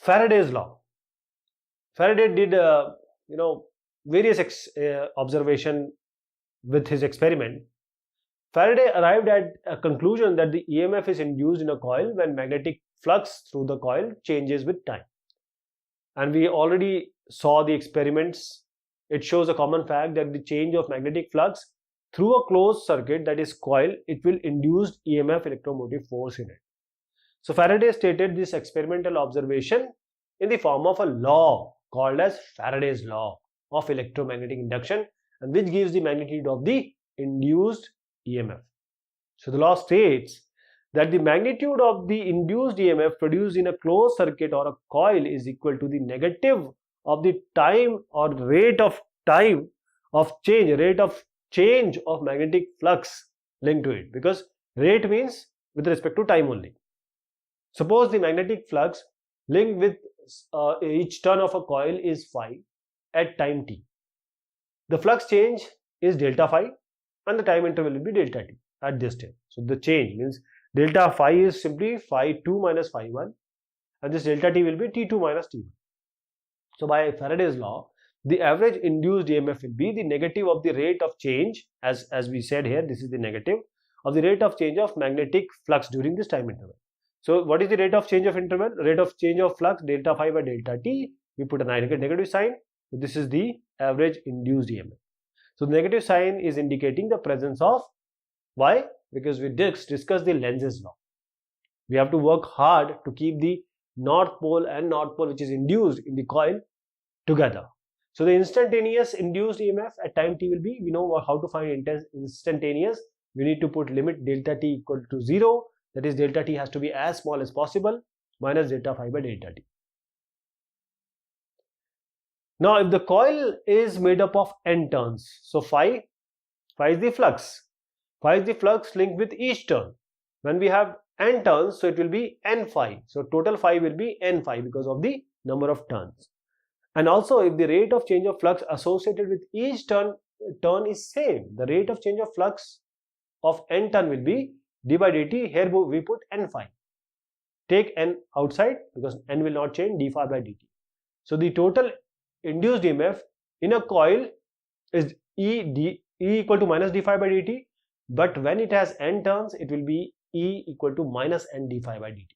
Faraday's law. Faraday did various observation with his experiment. Faraday arrived at a conclusion that the EMF is induced in a coil when magnetic flux through the coil changes with time. And we already saw the experiments. It shows a common fact that the change of magnetic flux through a closed circuit, that is coil, it will induce EMF, electromotive force, in it. So Faraday stated this experimental observation in the form of a law called as Faraday's law of electromagnetic induction, and which gives the magnitude of the induced EMF. So the law states that the magnitude of the induced EMF produced in a closed circuit or a coil is equal to the negative of the time or rate of change of magnetic flux linked to it, because rate means with respect to time only. Suppose the magnetic flux linked with each turn of a coil is phi at time t. The flux change is delta phi and the time interval will be delta t at this time. So the change means delta phi is simply phi 2 minus phi 1, and this delta t will be t2 minus t1. So by Faraday's law, the average induced EMF will be the negative of the rate of change, as we said here, this is the negative of the rate of change of magnetic flux during this time interval. So what is the rate of change of interval? Rate of change of flux, delta phi by delta t. We put a negative sign. So this is the average induced EMF. So the negative sign is indicating the presence of, why? Because we discussed the Lenz's law. We have to work hard to keep the north pole and north pole, which is induced in the coil, together. So the instantaneous induced EMF at time t will be, we know how to find instantaneous. We need to put limit delta t equal to 0. That is, delta t has to be as small as possible, minus delta phi by delta t. Now if the coil is made up of n turns, so phi is the flux. Phi is the flux linked with each turn. When we have n turns, so it will be n phi. So total phi will be n phi because of the number of turns. And also if the rate of change of flux associated with each turn is same, the rate of change of flux of n turn will be d by dt. Here we put n phi. Take n outside because n will not change, d phi by dt. So the total induced EMF in a coil is E equal to minus d phi by dt, but when it has n turns, it will be E equal to minus n d phi by dt.